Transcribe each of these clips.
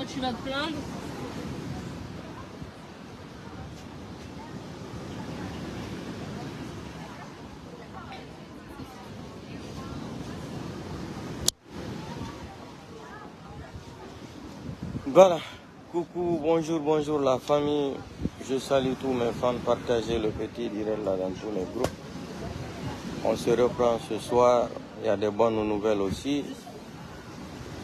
tu vas te plaindre? Voilà, coucou, bonjour, bonjour la famille. Je salue tous mes fans, partagez le petit direct là dans tous les groupes. On se reprend ce soir, il y a des bonnes nouvelles aussi.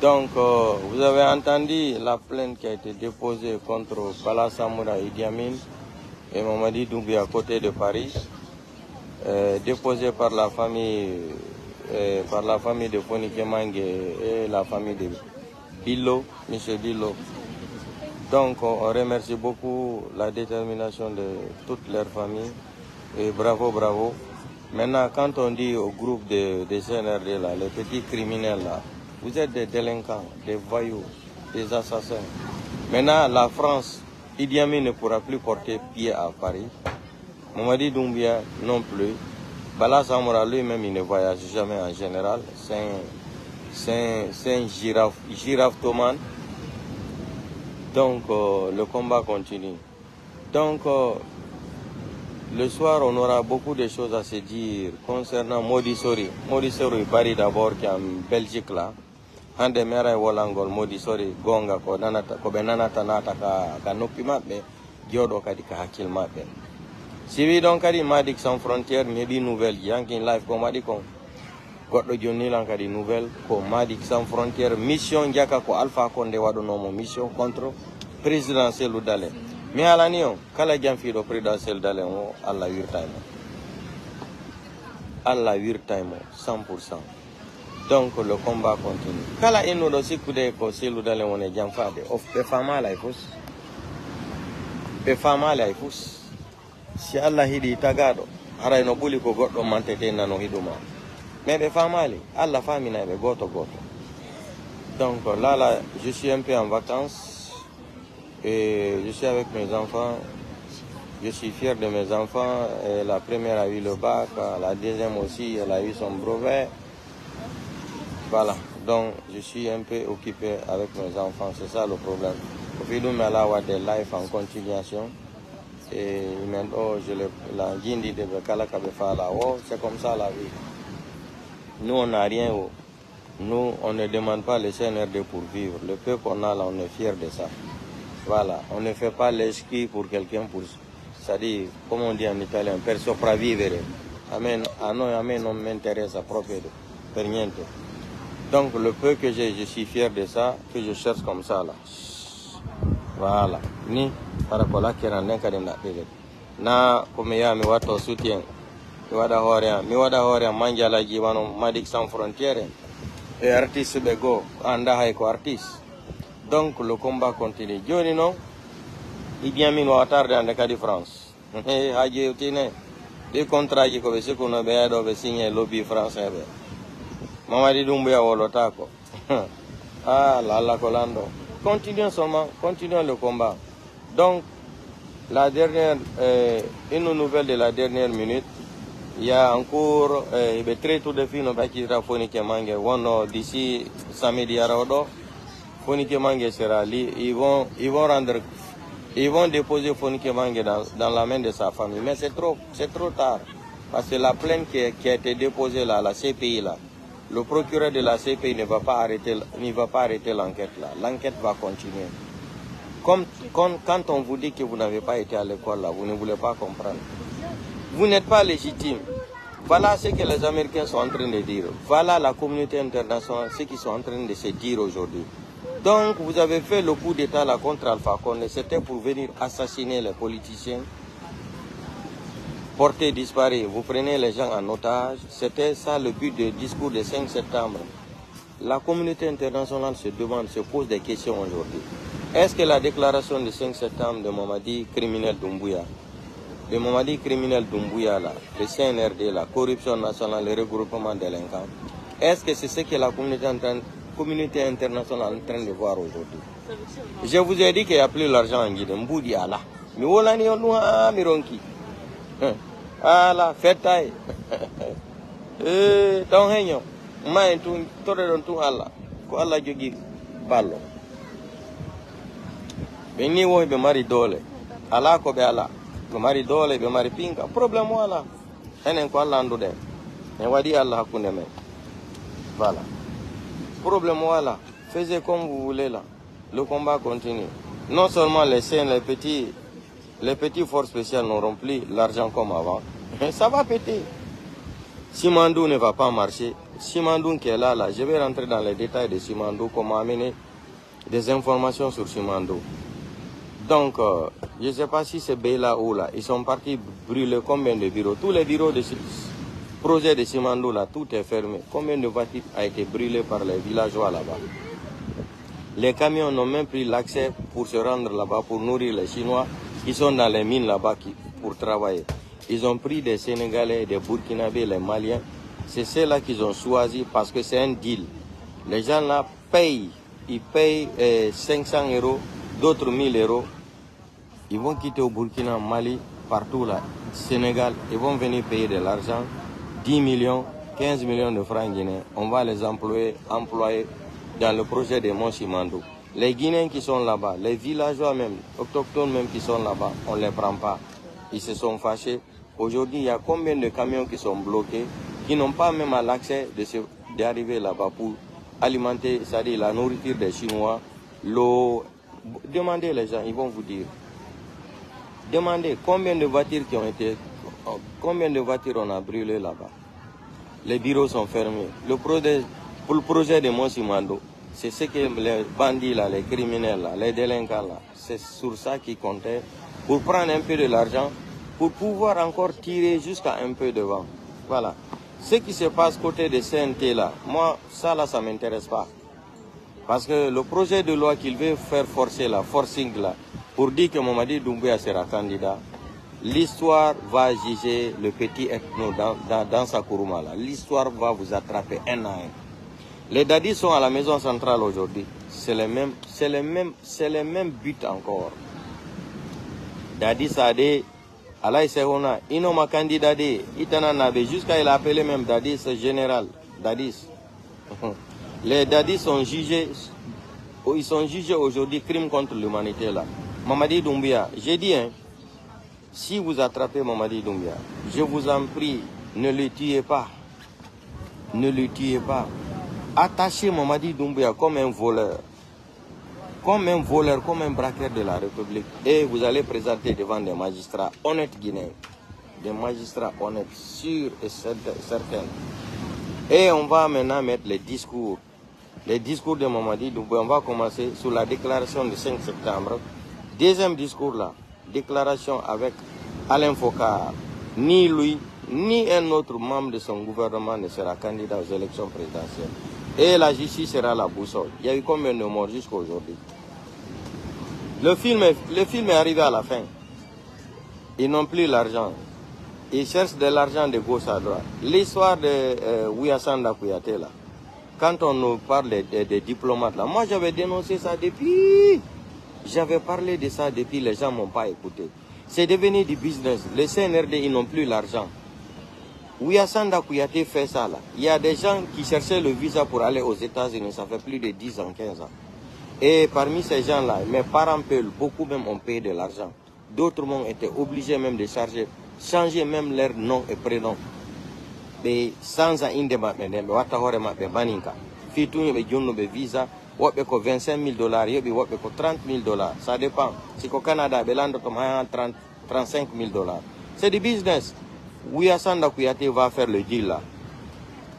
Donc, vous avez entendu la plainte qui a été déposée contre Bala Samoura Idi Amin et Mamadi Doumbouya à côté de Paris, déposée par la famille de Fonike Mange et la famille de Billo, M. Billo. Donc, on remercie beaucoup la détermination de toute leur famille et bravo, bravo. Maintenant, quand on dit au groupe des CNRD, là, les petits criminels, là, vous êtes des délinquants, des voyous, des assassins. Maintenant, la France, Idi Amin ne pourra plus porter pied à Paris. Mamadi Doumbouya non plus. Bala Samoura lui-même, il ne voyage jamais en général. C'est un giraftomane. Donc, le combat continue. Donc, le soir, on aura beaucoup de choses à se dire concernant Modi Sori. Modi Sori, Paris d'abord, qui est en Belgique là. Hande mera wolangol Modi Sori gonga ko nanata ko be nanata nata ka noppi mabbe jodo kadi ka hakkil mabbe. Si wi don kadi Madik sans frontière ñeɗi nouvelle yankin live ko madi kon goddo jonni lan kadi nouvelle ko Madik sans frontière mission jaka ko Alpha Condé waɗonomo mission contre présidentiel Dale. Mi alani on kala jamfiɗo présidentiel Dale o Allah wirtaymo. Allah wirtaymo 100%. Donc le combat continue. Kala ino do sikude ko selu Dale woni jamfade of be famala e fus. Be famala e fus. Si Allah hidi tagado haray no buli ko goddo mantete nano hiduma. Mais be famali Allah famina be goto goto. Donc là je suis un peu en vacances et je suis avec mes enfants. Je suis fier de mes enfants. Et la première a eu le bac, la deuxième aussi, elle a eu son brevet. Voilà, donc je suis un peu occupé avec mes enfants, c'est ça le problème. Au final, on a des lives en continuation. Et maintenant, la guindi de Bekala Kabefala, c'est comme ça la vie. Nous, on n'a rien. Nous, on ne demande pas le CNRD pour vivre. Le peu qu'on a là, on est fier de ça. Voilà, on ne fait pas l'esquisse pour quelqu'un pour... C'est-à-dire, comme on dit en italien, per sopravvivere. Amen, a noi, a me non m'intéresse proprio per niente. Donc, le peu que j'ai, je suis fier de ça, que je cherche comme ça là. Voilà. Ni, parakola kiranden kadina pele. Na, comme ya mi wato soutien. Mi wada horea manjala jiwano Madik sans frontières. Et artiste bego, anda haiko artiste. Donc, le combat continue. Joni non, Idi Amin wa tarde ande kadi France. Haji utine. Les contrats qui ko be sekuno be ado be signé lobby français be. Mamadi Doumbouya wolotako. Ah, la colando. Continuons seulement, continuons le combat. Donc, la dernière, une nouvelle de la dernière minute, il y a encore très tout de filles qui sera Fonike Mange. D'ici samedi à Rodo, Fonike Mange sera libre. Ils vont déposer Fonike Mange dans la main de sa famille. Mais c'est trop tard. Parce que la plainte qui a été déposée là, la CPI là, le procureur de la CPI ne va pas arrêter l'enquête là. L'enquête va continuer. Quand on vous dit que vous n'avez pas été à l'école là, vous ne voulez pas comprendre. Vous n'êtes pas légitime. Voilà ce que les Américains sont en train de dire. Voilà la communauté internationale, ce qu'ils sont en train de se dire aujourd'hui. Donc, vous avez fait le coup d'État là contre Alpha Condé. C'était pour venir assassiner les politiciens, porter disparu. Vous prenez les gens en otage. C'était ça le but du discours du 5 septembre. La communauté internationale se pose des questions aujourd'hui. Est-ce que la déclaration du 5 septembre de Mamadi criminel Doumbouya, là, le CNRD, la corruption nationale, le regroupement délinquants, est-ce que c'est ce que la communauté internationale est en train de voir aujourd'hui? Je vous ai dit qu'il n'y a plus l'argent en Guinée. Mboudi Allah. Mi wolani onu ha mironki. Ala fetaye. Ton henyo. Ma en tun tore don tun Allah. Ko Allah jogi ballo. ni wo be mari dole ala ko be ala be mari dole be mari pinka problème wala enen ko Allah andude en wadi Allah hakunde men voilà problème voilà faisez comme vous voulez là le combat continue non seulement les scènes les petits forces spéciales n'auront plus l'argent comme avant mais ça va péter. Simandou ne va pas marcher. Simandou qui est là, je vais rentrer dans les détails de Simandou, comment amener des informations sur Simandou. Donc, je ne sais pas si c'est Bela ou là, ils sont partis brûler combien de bureaux. Tous les bureaux de ce projet de Simandou là, tout est fermé. Combien de voitures a été brûlé par les villageois là-bas. Les camions n'ont même plus l'accès pour se rendre là-bas, pour nourrir les Chinois qui sont dans les mines là-bas pour travailler. Ils ont pris des Sénégalais, des Burkinabés, les Maliens. C'est ceux-là qu'ils ont choisi parce que c'est un deal. Les gens là payent. Ils payent 500 €, d'autres 1000 €. Ils vont quitter au Burkina, Mali, partout là, Sénégal. Ils vont venir payer de l'argent, 10 millions, 15 millions de francs guinéens. On va les employer dans le projet de Mont Simandou. Les Guinéens qui sont là-bas, les villageois même, autochtones même qui sont là-bas, on ne les prend pas. Ils se sont fâchés. Aujourd'hui, il y a combien de camions qui sont bloqués, qui n'ont pas même l'accès d'arriver là-bas pour alimenter, c'est-à-dire la nourriture des Chinois, l'eau. Demandez les gens, ils vont vous dire. Demandez combien de voitures combien de voitures on a brûlé là-bas. Les bureaux sont fermés. Pour le projet de Mont Simandou, c'est ce que les bandits là, les criminels là, les délinquants là, c'est sur ça qu'ils comptaient pour prendre un peu de l'argent, pour pouvoir encore tirer jusqu'à un peu devant. Voilà. Ce qui se passe côté de CNT là, moi, ça là, ça ne m'intéresse pas. Parce que le projet de loi qu'il veut faire forcer là, forcing là, pour dire que Mamadi Doumbouya sera candidat, l'histoire va juger le petit ethno dans sa Kourouma là. L'histoire va vous attraper un à un. Les dadis sont à la maison centrale aujourd'hui. C'est les mêmes buts encore. Dadi Sade, Alaï Sehona, Inoma candidat, Itana Nabe, jusqu'à il a appelé même Dadis général. Dadis. Les Dadis sont jugés, ils sont jugés aujourd'hui crime contre l'humanité là. Mamadi Doumbouya, j'ai dit, hein, si vous attrapez Mamadi Doumbouya, je vous en prie, ne le tuez pas. Ne le tuez pas. Attachez Mamadi Doumbouya comme un voleur, comme un braqueur de la République. Et vous allez présenter devant des magistrats honnêtes guinéens, des magistrats honnêtes, sûrs et certains. Et on va maintenant mettre les discours de Mamadi Doumbouya. On va commencer sur la déclaration du 5 septembre. Deuxième discours là, déclaration avec Alain Foka. Ni lui, ni un autre membre de son gouvernement ne sera candidat aux élections présidentielles. Et la justice sera la boussole. Il y a eu combien de morts jusqu'à aujourd'hui? Le film est arrivé à la fin. Ils n'ont plus l'argent. Ils cherchent de l'argent de gauche à droite. L'histoire de Ouyassanda Kouyaté là, quand on nous parle des diplomates là, moi j'avais dénoncé ça depuis. J'avais parlé de ça depuis, les gens ne m'ont pas écouté. C'est devenu du business. Les CNRD, ils n'ont plus l'argent. Ouyassanda Kouyaté fait ça là. Il y a des gens qui cherchaient le visa pour aller aux États-Unis, ça fait plus de 10 ans, 15 ans. Et parmi ces gens-là, mes parents payent, beaucoup même ont payé de l'argent. D'autres ont été obligés même de changer même leur nom et prénom. Et sans un indémat, mais watahore mabe baninka. Fitou be jonno be visa, wobbe ko 25 000 $, yobi wobbe ko 30 000 $. Ça dépend. Si au Canada, belando comme 35 000 $. C'est du business. Ouyassanda Kouyaté va faire le deal là.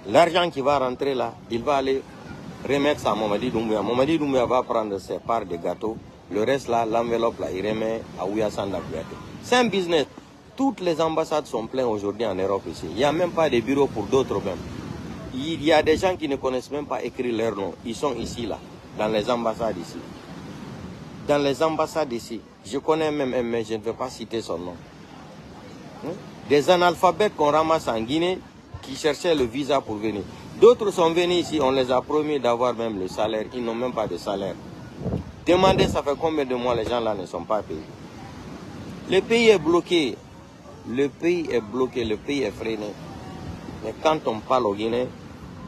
L'argent qui va rentrer là, il va aller remettre ça à Mamadi Doumbouya. Mamadi Doumbouya va prendre ses parts de gâteau. Le reste là, l'enveloppe là, il remet à Ouyassanda Kouyaté. C'est un business. Toutes les ambassades sont pleines aujourd'hui en Europe ici. Il n'y a même pas de bureau pour d'autres même. Il y a des gens qui ne connaissent même pas écrire leur nom. Ils sont ici là, dans les ambassades ici. Dans les ambassades ici. Je connais même un, mais je ne vais pas citer son nom. Des analphabètes qu'on ramasse en Guinée qui cherchaient le visa pour venir. D'autres sont venus ici, on les a promis d'avoir même le salaire. Ils n'ont même pas de salaire. Demandez, ça fait combien de mois les gens là ne sont pas payés. Le pays est bloqué. Le pays est bloqué, le pays est freiné. Mais quand on parle au Guinée,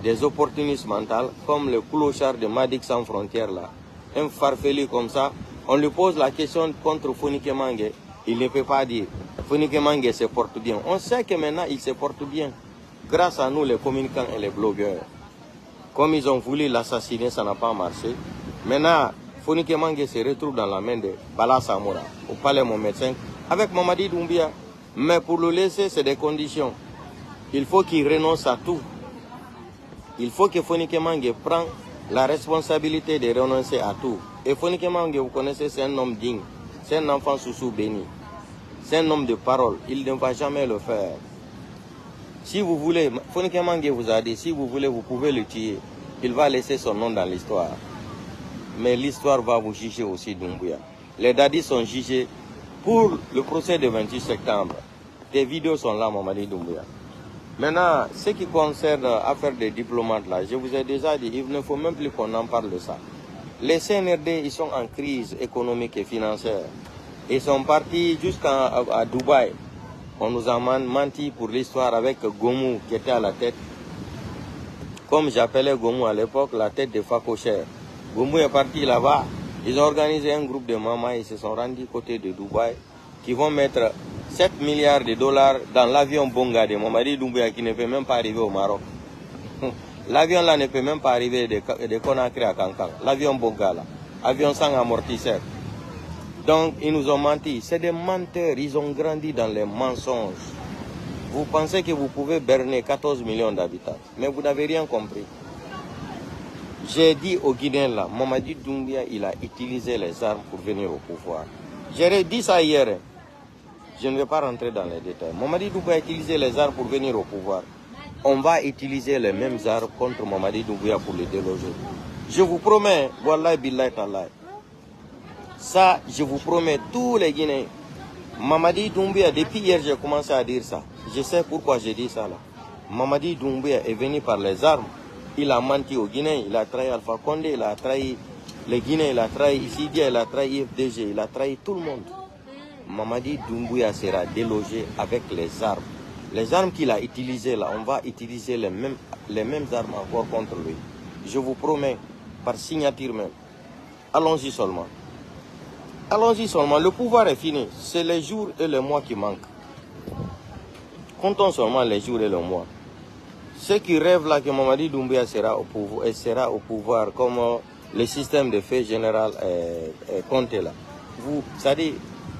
des opportunistes mentales, comme le clochard de Madik sans frontières là, un farfelu comme ça, On lui pose la question contre Fonike Mange. Il ne peut pas dire. Fonike Mange se porte bien. On sait que maintenant, il se porte bien. Grâce à nous, les communicants et les blogueurs. Comme ils ont voulu l'assassiner, ça n'a pas marché. Maintenant, Fonike Mange se retrouve dans la main de Bala Samora, au palais mon médecin, avec Mamadi Doumbia. Mais pour le laisser, c'est des conditions. Il faut qu'il renonce à tout. Il faut que Fonike Mange prenne la responsabilité de renoncer à tout. Et Fonike Mange, vous connaissez, c'est un homme digne. C'est un enfant sous béni. C'est un homme de parole. Il ne va jamais le faire. Si vous voulez, Fonike Mange vous a dit, si vous voulez, vous pouvez le tuer. Il va laisser son nom dans l'histoire. Mais l'histoire va vous juger aussi, Doumbouya. Les dadis sont jugés pour le procès du 28 septembre. Des vidéos sont là, Mamadi Doumbouya. Maintenant, ce qui concerne l'affaire des diplomates, là, je vous ai déjà dit, il ne faut même plus qu'on en parle de ça. Les CNRD, ils sont en crise économique et financière. Ils sont partis jusqu'à Dubaï. On nous a menti pour l'histoire avec Gomou qui était à la tête. Comme j'appelais Gomou à l'époque, la tête de Fakocher. Gomou est parti là-bas. Ils ont organisé un groupe de mamas. Ils se sont rendus côté de Dubaï. Qui vont mettre 7 milliards de dollars dans l'avion Bonga de Mamadi Doumbouya qui ne peut même pas arriver au Maroc. L'avion là ne peut même pas arriver de Conakry à Kankan. L'avion Bonga là. Avion sans amortisseur. Donc ils nous ont menti. C'est des menteurs. Ils ont grandi dans les mensonges. Vous pensez que vous pouvez berner 14 millions d'habitants. Mais vous n'avez rien compris. J'ai dit aux Guinéens là, Mamadi Doumbouya, il a utilisé les armes pour venir au pouvoir. J'ai dit ça hier. Je ne vais pas rentrer dans les détails. Mamadi Doumbouya a utilisé les armes pour venir au pouvoir. On va utiliser les mêmes armes contre Mamadi Doumbouya pour le déloger. Je vous promets, Wallahi Billahi Tallahi. Ça, je vous promets, tous les Guinéens. Mamadi Doumbouya, depuis hier, j'ai commencé à dire ça. Je sais pourquoi j'ai dit ça là. Mamadi Doumbouya est venu par les armes. Il a menti aux Guinéens, il a trahi Alpha Condé, il a trahi les Guinéens, il a trahi Isidia, il a trahi FDG, il a trahi tout le monde. Mamadi Doumbouya sera délogé avec les armes. Les armes qu'il a utilisées là, on va utiliser les mêmes armes encore contre lui. Je vous promets, par signature même. Allons-y seulement. Allons-y seulement, le pouvoir est fini. C'est les jours et les mois qui manquent. Comptons seulement les jours et les mois. Ceux qui rêvent là que Mamadi Doumbouya sera au pouvoir comme le système de fait général compté là.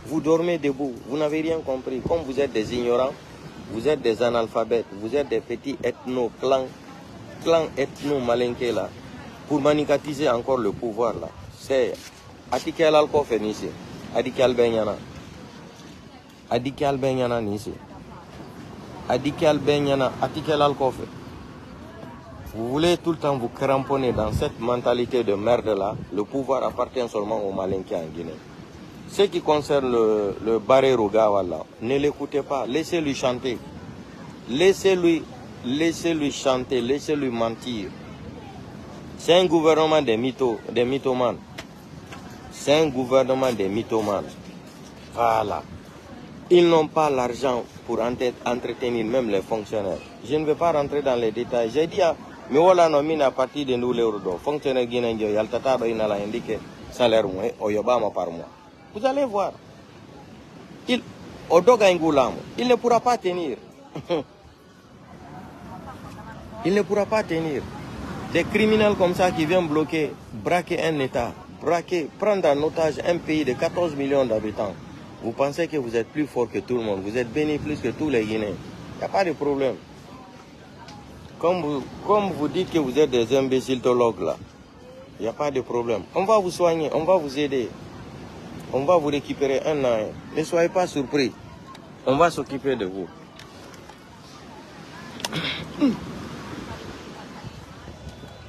Vous dormez debout, vous n'avez rien compris. Comme vous êtes des ignorants, vous êtes des analphabètes, vous êtes des petits clans ethno-malinqués là, pour manicatiser encore le pouvoir là. C'est Atikel Alkofe Nisi, Adikel Benyana. Adikel Benyana Nisi. Adikel Benyana, Atikel Alkofe. Vous voulez tout le temps vous cramponner dans cette mentalité de merde là. Le pouvoir appartient seulement aux Malinqués en Guinée. Ce qui concerne le Baré Rogawa là, ne l'écoutez pas, laissez-lui chanter. Laissez-lui chanter, laissez-lui mentir. C'est un gouvernement des mythomanes. C'est un gouvernement des mythomanes. Voilà. Ils n'ont pas l'argent pour entretenir même les fonctionnaires. Je ne vais pas rentrer dans les détails. J'ai dit, mais voilà, non, à partir de nous, les fonctionnaires guinéens, il y a le tata, il a indiqué salaire, Oyobama par mois. Vous allez voir. Il ne pourra pas tenir. Il ne pourra pas tenir. Des criminels comme ça qui viennent braquer un État, prendre en otage un pays de 14 millions d'habitants. Vous pensez que vous êtes plus fort que tout le monde. Vous êtes béni plus que tous les Guinéens. Il n'y a pas de problème. Comme vous dites que vous êtes des imbécilologues là, il n'y a pas de problème. On va vous soigner, on va vous aider. On va vous récupérer un an. Ne soyez pas surpris. On va s'occuper de vous.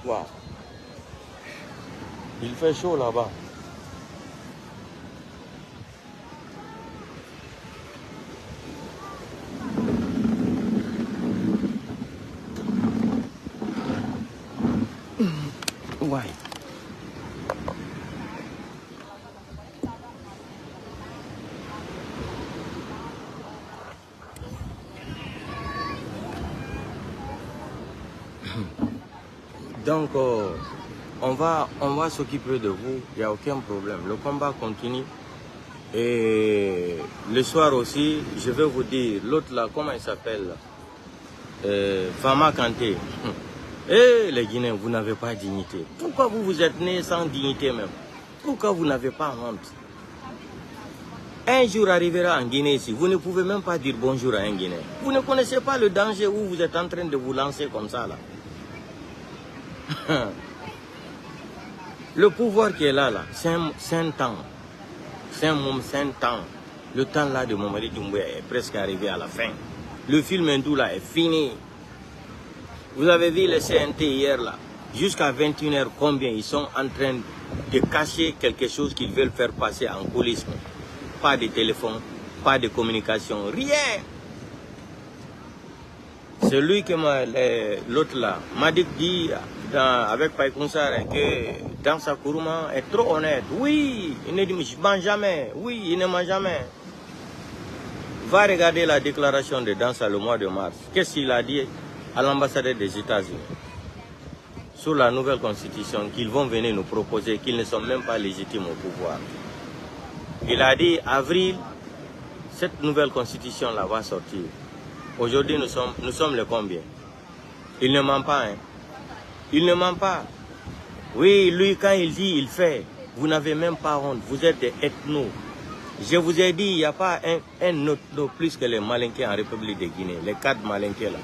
Wow. Il fait chaud là-bas. Ouais. Donc, on va s'occuper de vous, il n'y a aucun problème. Le combat continue. Et le soir aussi, je vais vous dire, l'autre là, comment il s'appelle? Fama Kanté. Eh les Guinéens, vous n'avez pas de dignité. Pourquoi vous êtes nés sans dignité même? Pourquoi vous n'avez pas honte? Un jour arrivera en Guinée ici, vous ne pouvez même pas dire bonjour à un Guinéen. Vous ne connaissez pas le danger où vous êtes en train de vous lancer comme ça là. Le pouvoir qui est là, c'est un temps. C'est un temps. Le temps là de Mamadi Doumbouya est presque arrivé à la fin. Le film hindou là est fini. Vous avez vu le CNT hier là. Jusqu'à 21h, combien ils sont en train de cacher quelque chose qu'ils veulent faire passer en coulisses. Pas de téléphone, pas de communication, rien. C'est lui que l'autre là m'a dit avec Païkounsar que dans sa Kourouma est trop honnête. Oui, il ne dit je mens jamais. Oui, il ne ment jamais. Va regarder la déclaration de Dansa le mois de mars. Qu'est-ce qu'il a dit à l'ambassadeur des États-Unis sur la nouvelle constitution qu'ils vont venir nous proposer, qu'ils ne sont même pas légitimes au pouvoir. Il a dit avril, cette nouvelle constitution là va sortir. Aujourd'hui nous sommes le combien? Il ne ment pas, hein? Il ne ment pas. Oui, lui quand il dit, il fait. Vous n'avez même pas honte, vous êtes des ethnos. Je vous ai dit, il n'y a pas un autre plus que les Malinqués en République de Guinée, les 4 Malinqués là.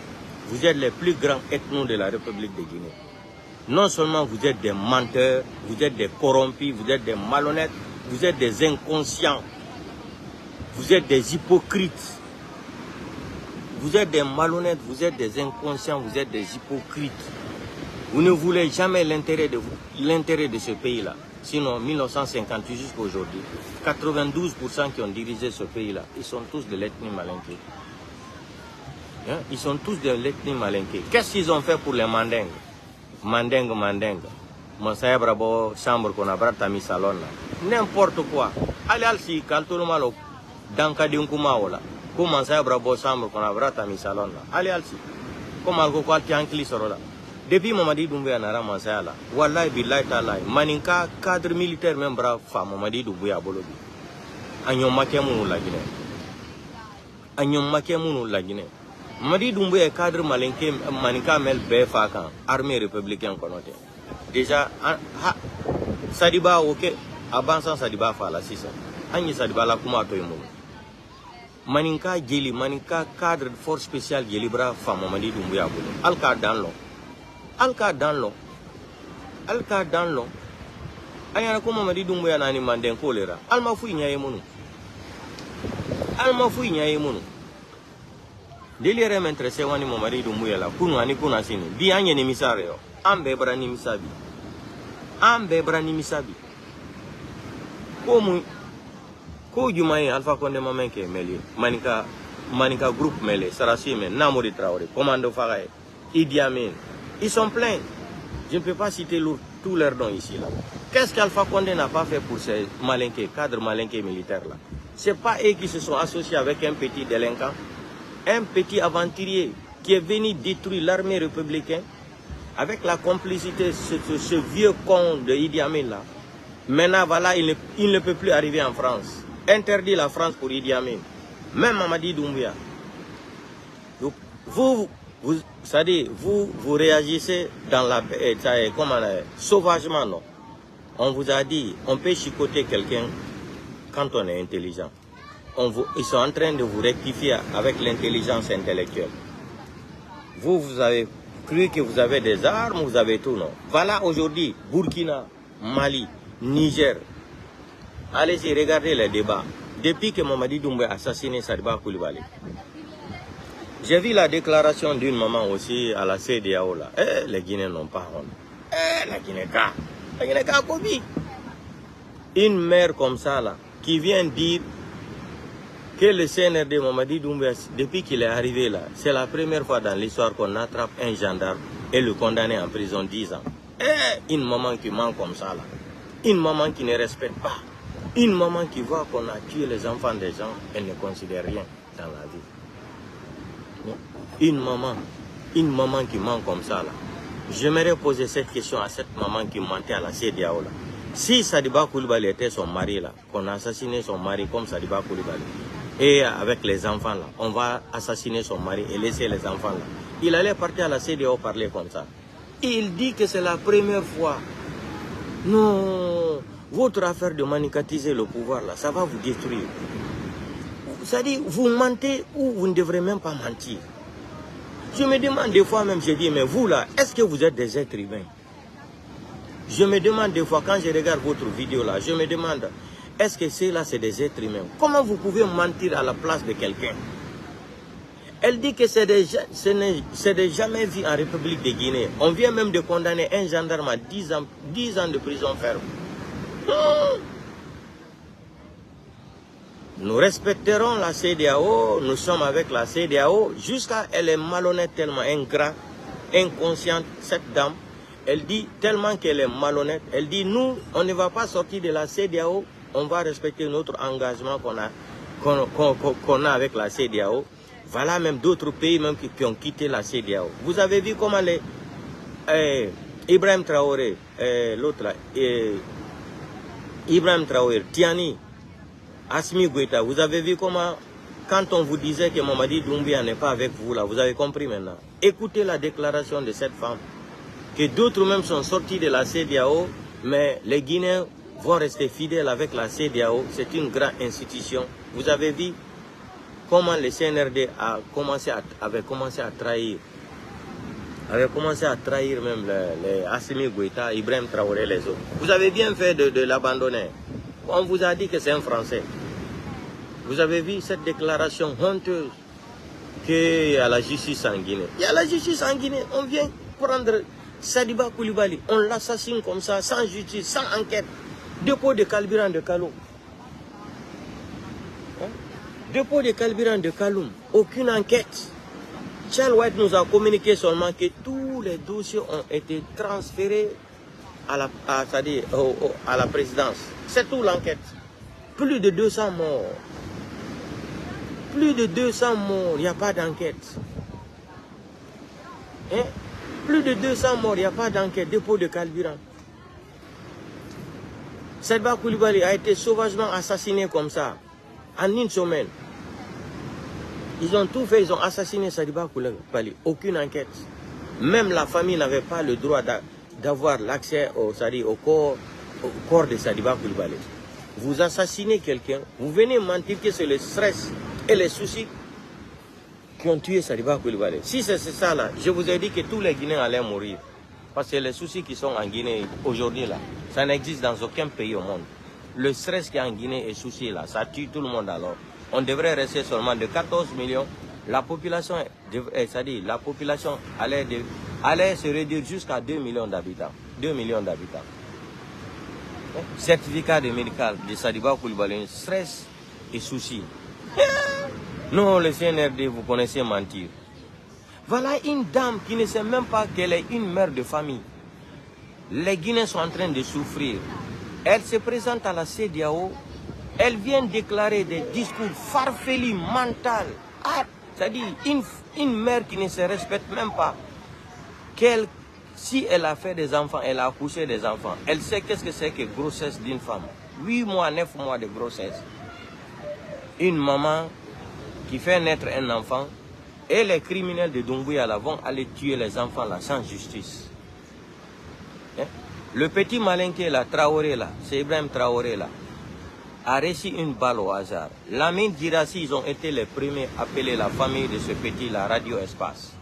Vous êtes les plus grands ethnos de la République de Guinée. Non seulement vous êtes des menteurs, vous êtes des corrompus, vous êtes des malhonnêtes, vous êtes des inconscients, vous êtes des hypocrites. Vous êtes des malhonnêtes, vous êtes des inconscients, vous êtes des hypocrites. Vous ne voulez jamais l'intérêt de ce pays-là. Sinon, 1958 jusqu'à aujourd'hui, 92% qui ont dirigé ce pays-là, ils sont tous de l'ethnie malinké. Hein? Ils sont tous de l'ethnie malinké. Qu'est-ce qu'ils ont fait pour les mandingues? Mandingue. Monsaya brabo chambre qu'on a bratami salon là. N'importe quoi. Allez si kaltolo malo danka dinkuma wala. Comment ça brabo chambre qu'on a bratami salon là. Allez si. Comment algo quoi tiankli sorola. Depuis Mamadi Doumbouya nara Monsaya là. Wallahi billahi ta'ala. Maninka cadre militaire même bra fa Mamadi Doumbouya bolobi. Anyom makemunu la Guinée. Anyom makemunu la Guinée. Mamadi Doumbouya est cadre malinké maninka mel befa kan armée républicaine konote. Déjà, Sadiba ok, avançant Sadiba fa la sisa. Anyi Sadiba la kuma to yimo. Maninka jeli, maninka cadre de force spéciale jeli bra fa Mamadi Doumbouya bolo. Alka dans l'eau. Ayana ko Mamadi Doumbouya nani manden kolera. Alma fu nyaye munu. Délire m'intéressait wani Mamadi Doumbouya la kunu ani kuna sini. Bi anye ni misare yo. Ambe brani misabi. Ko Jumaye Alpha Condé Mamenke meli. Maninka groupe meli. Sarasi men. Namori Traoré. Commando Faraye. Idi Amin. Ils sont pleins. Je ne peux pas citer tous leurs noms ici là. Qu'est-ce qu'Alpha Condé n'a pas fait pour ces malinqués, cadres malinqués militaires là? C'est pas eux qui se sont associés avec un petit délinquant, un petit aventurier qui est venu détruire l'armée républicaine avec la complicité de ce vieux con de Idi Amin là. Maintenant voilà, il ne peut plus arriver en France. Interdit la France pour Idi Amin. Même Mamadi Doumbouya. Donc, vous réagissez dans la sauvagement, non? On vous a dit, on peut chicoter quelqu'un quand on est intelligent. Ils sont en train de vous rectifier avec l'intelligence intellectuelle. Vous avez cru que vous avez des armes, vous avez tout, non? Voilà aujourd'hui, Burkina, Mali, Niger. Allez-y, regardez les débats. Depuis que Mamadi Doumbouya a assassiné Sadiba Koulibaly. J'ai vu la déclaration d'une maman aussi à la CEDEAO là. Les Guinéens n'ont pas honte. La Guinée-Ka Kobi. Une mère comme ça là, qui vient dire que le CNRD Mamadi Doumbouya, depuis qu'il est arrivé là, c'est la première fois dans l'histoire qu'on attrape un gendarme et le condamne en prison 10 ans. Une maman qui ment comme ça là. Une maman qui ne respecte pas. Une maman qui voit qu'on a tué les enfants des gens, elle ne considère rien dans la vie. Une maman qui ment comme ça là. J'aimerais poser cette question à cette maman qui mentait à la CEDEAO là. Si Sadiba Koulibaly était son mari là, qu'on a assassiné son mari comme Sadiba Koulibaly, et avec les enfants là, on va assassiner son mari et laisser les enfants là. Il allait partir à la CEDEAO parler comme ça. Il dit que c'est la première fois. Non, votre affaire de manicatiser le pouvoir là, ça va vous détruire. C'est-à-dire, vous mentez ou vous ne devrez même pas mentir. Je me demande des fois même, je dis, mais vous là, est-ce que vous êtes des êtres humains? Je me demande des fois, quand je regarde votre vidéo là, je me demande, est-ce que c'est c'est des êtres humains? Comment vous pouvez mentir à la place de quelqu'un? Elle dit que c'est des jamais vu en République de Guinée. On vient même de condamner un gendarme à 10 ans de prison ferme. Nous respecterons la CEDEAO, nous sommes avec la CEDEAO, jusqu'à elle est malhonnête, tellement ingrat, inconsciente, cette dame. Elle dit tellement qu'elle est malhonnête, elle dit nous, on ne va pas sortir de la CEDEAO, on va respecter notre engagement qu'on a avec la CEDEAO. Voilà même d'autres pays même qui ont quitté la CEDEAO. Vous avez vu comment Ibrahim Traoré, l'autre là, Ibrahim Traoré, Tiani, Assimi Goïta, vous avez vu comment, quand on vous disait que Mamadi Doumbouya n'est pas avec vous là, vous avez compris maintenant. Écoutez la déclaration de cette femme, que d'autres même sont sortis de la CEDEAO, mais les Guinéens vont rester fidèles avec la CEDEAO. C'est une grande institution. Vous avez vu comment le CNRD avait commencé à trahir. Avait commencé à trahir même les Assimi Goïta, Ibrahim Traoré, les autres. Vous avez bien fait de l'abandonner. On vous a dit que c'est un Français. Vous avez vu cette déclaration honteuse qu'il y a la justice en Guinée. Il y a la justice en Guinée. On vient prendre Sadiba Koulibaly. On l'assassine comme ça, sans justice, sans enquête. Dépôt de carburant de Kaloum. Dépôt de carburant de Kaloum. Aucune enquête. Charles White nous a communiqué seulement que tous les dossiers ont été transférés à la présidence. C'est tout l'enquête. Plus de 200 morts. Plus de 200 morts, il n'y a pas d'enquête. Hein? Plus de 200 morts, il n'y a pas d'enquête. Dépôt de carburant. Sadiba Koulibaly a été sauvagement assassiné comme ça, en une semaine. Ils ont tout fait, ils ont assassiné Sadiba Koulibaly. Aucune enquête. Même la famille n'avait pas le droit d'avoir l'accès au corps de Sadiba Koulibaly. Vous assassinez quelqu'un, vous venez mentir que c'est le stress et les soucis qui ont tué Sadiba Koulibaly. Si c'est ça là, je vous ai dit que tous les Guinéens allaient mourir. Parce que les soucis qui sont en Guinée aujourd'hui là, ça n'existe dans aucun pays au monde. Le stress qui est en Guinée et souci là, ça tue tout le monde alors. On devrait rester seulement de 14 millions. La population, c'est-à-dire la population allait se réduire jusqu'à 2 millions d'habitants. 2 millions d'habitants. Certificat de médical de Sadiba Koulibaly, stress et soucis. Non, le CNRD, vous connaissez mentir. Voilà une dame qui ne sait même pas qu'elle est une mère de famille. Les Guinéens sont en train de souffrir. Elle se présente à la CEDEAO. Elle vient déclarer des discours farfelus, mentaux. C'est-à-dire une mère qui ne se respecte même pas. Si elle a fait des enfants, elle a accouché des enfants. Elle sait qu'est-ce que c'est que grossesse d'une femme. 8 mois, 9 mois de grossesse. Une maman qui fait naître un enfant et les criminels de Doumbouya là vont aller tuer les enfants là sans justice. Hein? Le petit malinqué là, Traoré là, c'est Ibrahim Traoré là, a reçu une balle au hasard. Lamine Girassi, ils ont été les premiers à appeler la famille de ce petit là, Radio Espace.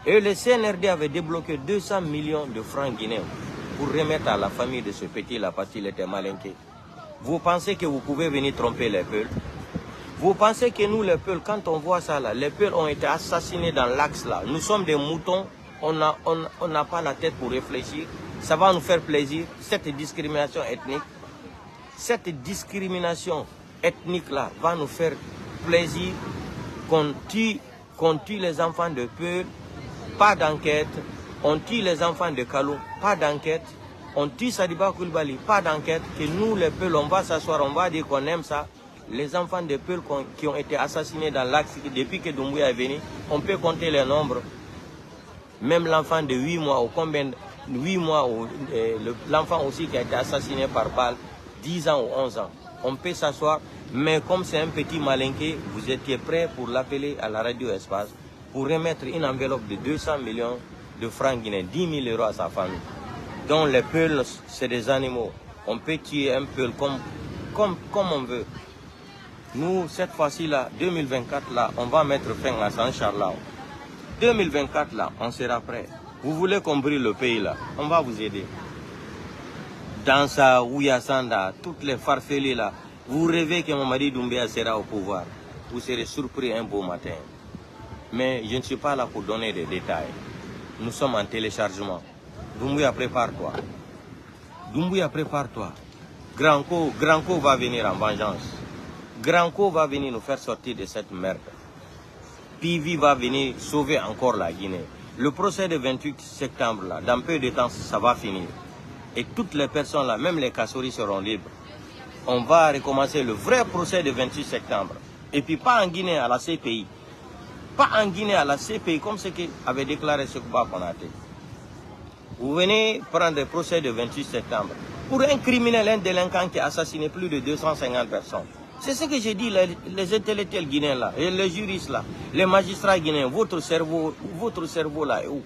Et le CNRD avait débloqué 200 millions de francs guinéens pour remettre à la famille de ce petit là parce qu'il était malinqué. Vous pensez que vous pouvez venir tromper les Peuls? Vous pensez que nous, les Peuls, quand on voit ça là, les Peuls ont été assassinés dans l'axe là. Nous sommes des moutons, on n'a pas la tête pour réfléchir. Ça va nous faire plaisir, cette discrimination ethnique. Cette discrimination ethnique là va nous faire plaisir qu'on tue les enfants de Peuls, pas d'enquête. On tue les enfants de Kaloum, pas d'enquête. On tue Sadiba Koulibaly, pas d'enquête. Que nous, les Peuls, on va s'asseoir, on va dire qu'on aime ça. Les enfants de Peuls qui ont été assassinés dans l'axe depuis que Doumbouya est venu, on peut compter les nombres. Même l'enfant de 8 mois, ou combien 8 mois, l'enfant aussi qui a été assassiné par balle, 10 ans ou 11 ans. On peut s'asseoir, mais comme c'est un petit malinqué, vous étiez prêt pour l'appeler à la radio espace pour remettre une enveloppe de 200 millions de francs guinéens, 10 000 euros à sa famille. Donc les peuls, c'est des animaux. On peut tuer un peul comme on veut. Nous, cette fois-ci, là, 2024, là, on va mettre fin à ça, Inch'Allah. 2024, là, on sera prêt. Vous voulez qu'on brûle le pays, là, on va vous aider. Dans sa Ouyasanda, toutes les farfelis, là, vous rêvez que Mamadi Doumbouya sera au pouvoir. Vous serez surpris un beau matin. Mais je ne suis pas là pour donner des détails. Nous sommes en téléchargement. Doumbouya, prépare-toi. Doumbouya, prépare-toi. Granco va venir en vengeance. Granco va venir nous faire sortir de cette merde. Pivi va venir sauver encore la Guinée. Le procès du 28 septembre, là, dans peu de temps, ça va finir. Et toutes les personnes là, même les Kassouri seront libres. On va recommencer le vrai procès du 28 septembre. Et puis pas en Guinée, à la CPI. Pas en Guinée, à la CPI, comme ce qu'avait déclaré Sekouba Konaté. Vous venez prendre le procès du 28 septembre. Pour un criminel, un délinquant qui a assassiné plus de 250 personnes. C'est ce que j'ai dit, les intellectuels guinéens là, et les juristes là, les magistrats guinéens, votre cerveau là est où?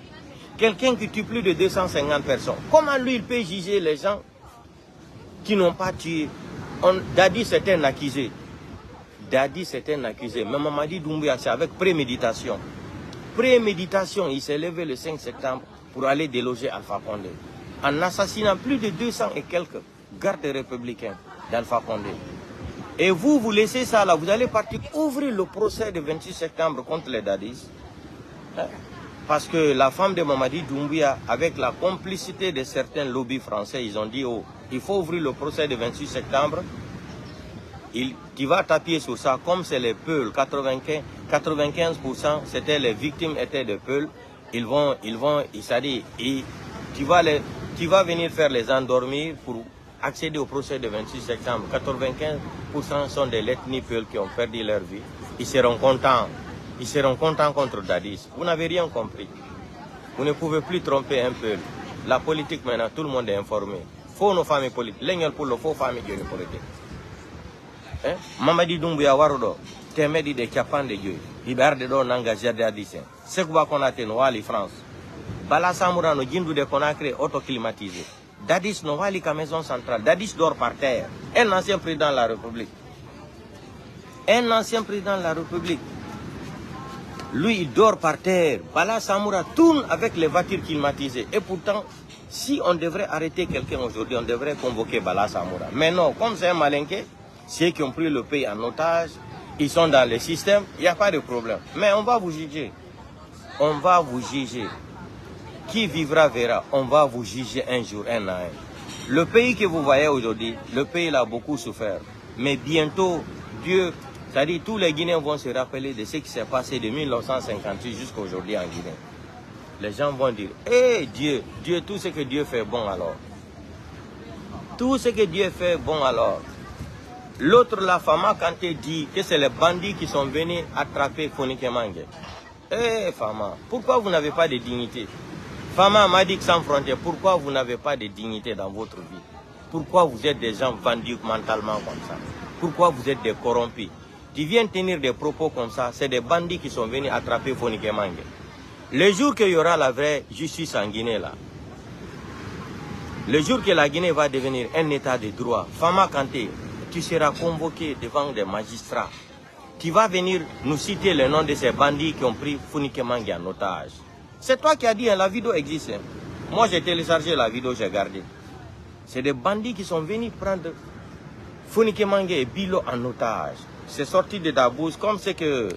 Quelqu'un qui tue plus de 250 personnes, comment lui il peut juger les gens qui n'ont pas tué? Dadi c'est un accusé. Dadi c'est un accusé. Mais Mamadi Doumbouya c'est avec préméditation. Préméditation, il s'est levé le 5 septembre pour aller déloger Alpha Condé. En assassinant plus de 200 et quelques gardes républicains d'Alpha Condé. Et vous laissez ça là, vous allez partir ouvrir le procès du 26 septembre contre les Dadis. Parce que la femme de Mamadi Doumbouya, avec la complicité de certains lobbies français, ils ont dit, oh, il faut ouvrir le procès du 26 septembre. Tu vas t'appuyer sur ça, comme c'est les Peuls, 95% c'était les victimes étaient des Peuls. C'est-à-dire, tu vas venir faire les endormir pour accéder au procès du 26 septembre. 95% sont de l'ethnie Peul qui ont perdu leur vie. Ils seront contents. Ils seront contents contre Dadis. Vous n'avez rien compris. Vous ne pouvez plus tromper un Peul. La politique maintenant, tout le monde est informé. Faut nos familles politiques. L'aignol pour le faux famille de politique. Mamadi Doumbouya Warudo, Temedi de Kapan de Dieu. Ibarde do nanga jardin Adisen. Sekouba Konaté no wali France. Bala Samoura no Djindou de Conakry autoclimatisé. Dadis no wali ka maison centrale. Dadis dort par terre. Un ancien président de la République. Un ancien président de la République. Lui, il dort par terre. Bala Samoura tourne avec les voitures climatisées. Et pourtant, si on devrait arrêter quelqu'un aujourd'hui, on devrait convoquer Bala Samoura. Mais non, comme c'est un malinqué, ceux qui ont pris le pays en otage, ils sont dans le système, il n'y a pas de problème. Mais on va vous juger. On va vous juger. Qui vivra verra. On va vous juger un jour, un à un. Le pays que vous voyez aujourd'hui, le pays il a beaucoup souffert. Mais bientôt, Dieu, c'est-à-dire tous les Guinéens vont se rappeler de ce qui s'est passé de 1958 jusqu'à aujourd'hui en Guinée. Les gens vont dire, hé Dieu, tout ce que Dieu fait bon alors. Tout ce que Dieu fait bon alors. L'autre, la Fama Kanté dit que c'est les bandits qui sont venus attraper Fonike Mange. Eh Fama, pourquoi vous n'avez pas de dignité? Fama m'a dit que sans frontières, pourquoi vous n'avez pas de dignité dans votre vie? Pourquoi vous êtes des gens vendus mentalement comme ça? Pourquoi vous êtes des corrompus? Tu viens tenir des propos comme ça, c'est des bandits qui sont venus attraper Fonike Mange. Le jour qu'il y aura la vraie justice en Guinée là, le jour que la Guinée va devenir un état de droit, Fama Kanté, tu seras convoqué devant des magistrats. Tu vas venir nous citer le nom de ces bandits qui ont pris Fonike Mange en otage. C'est toi qui as dit, hein, la vidéo existe. Hein. Moi j'ai téléchargé la vidéo, j'ai gardé. C'est des bandits qui sont venus prendre Fonike Mange et Bilo en otage. C'est sorti de ta bouche comme c'est que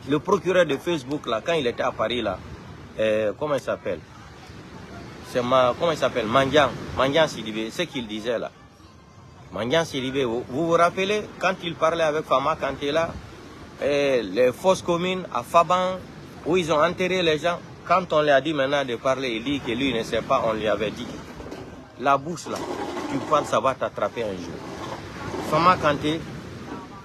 le procureur de Facebook, là, quand il était à Paris, là, comment il s'appelle? Comment il s'appelle? Mandian Sidibé, c'est ce qu'il disait là. Mandian Sidibé, vous vous rappelez quand il parlait avec Fama Kanté là, les fosses communes à Faban, où ils ont enterré les gens. Quand on lui a dit maintenant de parler, il dit que lui ne sait pas, on lui avait dit. La bouche là, tu parles, ça va t'attraper un jour. Fama Kanté,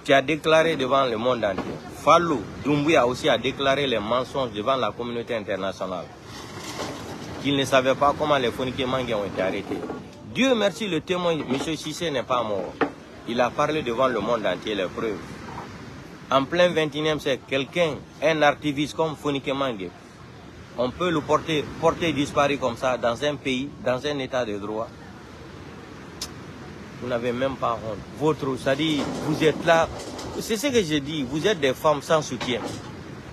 tu as déclaré devant le monde entier. Fallou Doumbouya aussi a déclaré les mensonges devant la communauté internationale. qu'ils ne savaient pas comment les Fonike Mangue ont été arrêtés. Dieu merci, le témoin, M. Cissé n'est pas mort. Il a parlé devant le monde entier, les preuves. En plein 21e siècle, quelqu'un, un activiste comme Fonike Mangue, on peut le porter disparu comme ça dans un pays, dans un état de droit. Vous n'avez même pas honte. C'est-à-dire, vous êtes là, c'est ce que je dis, vous êtes des femmes sans soutien.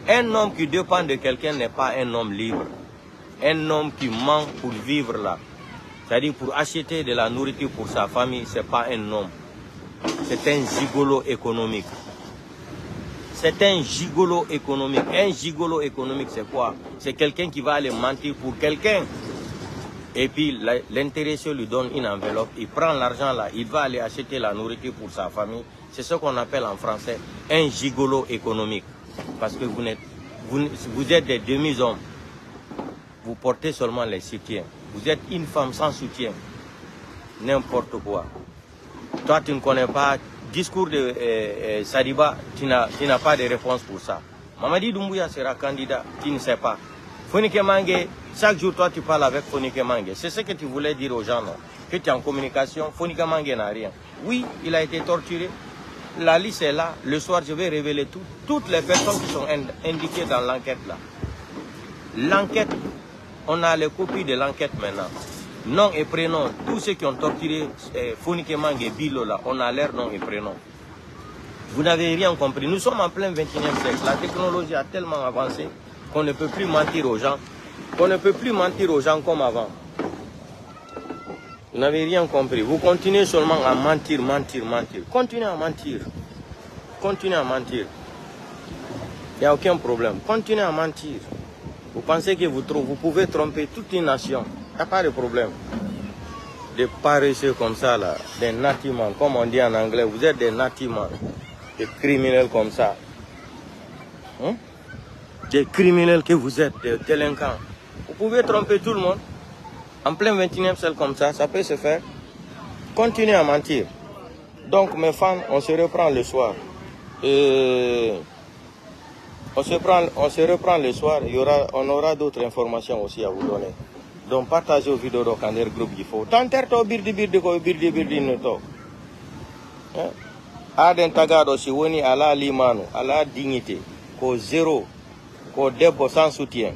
Un homme qui dépend de quelqu'un n'est pas un homme libre. Un homme qui ment pour vivre là, c'est-à-dire pour acheter de la nourriture pour sa famille, ce n'est pas un homme. C'est un gigolo économique. C'est un gigolo économique. Un gigolo économique, c'est quoi? C'est quelqu'un qui va aller mentir pour quelqu'un. Et puis l'intéressé lui donne une enveloppe, il prend l'argent là, il va aller acheter la nourriture pour sa famille. C'est ce qu'on appelle en français un gigolo économique. Parce que vous êtes des demi-hommes. Vous portez seulement les soutiens. Vous êtes une femme sans soutien. N'importe quoi. Toi, tu ne connais pas le discours de Sadiba, tu n'as pas de réponse pour ça. Mamadi Doumbouya sera candidat, tu ne sais pas. Fonike Mangue, chaque jour, toi, tu parles avec Fonike Mangue. C'est ce que tu voulais dire aux gens, non? Que tu es en communication, Fonike Mangue n'a rien. Oui, il a été torturé. La liste est là. Le soir, je vais révéler toutes les personnes qui sont indiquées dans l'enquête là. L'enquête, on a les copies de l'enquête maintenant. Nom et prénom, tous ceux qui ont torturé Fonike Mangue et Bilo là, on a leur nom et prénom. Vous n'avez rien compris. Nous sommes en plein 21e siècle. La technologie a tellement avancé qu'on ne peut plus mentir aux gens. Qu'on ne peut plus mentir aux gens comme avant. Vous n'avez rien compris. Vous continuez seulement à mentir. Continuez à mentir. Continuez à mentir. Il n'y a aucun problème. Continuez à mentir. Vous pensez que vous pouvez tromper toute une nation. Il n'y a pas de problème. Des paresseux comme ça, là, des natimans, comme on dit en anglais, vous êtes des natimans, des criminels comme ça. Hein? Des criminels que vous êtes, des délinquants. Vous pouvez tromper tout le monde. En plein 21e siècle comme ça peut se faire. Continuez à mentir. Donc mes fans, on se reprend le soir. On se reprend le soir. On aura d'autres informations aussi à vous donner. Donc partagez vos vidéos dans le groupe il faut. Tanterto birdi no to. Aden tagado si woni ala limanu, ala dignité, ko zéro, ko debo sans soutien.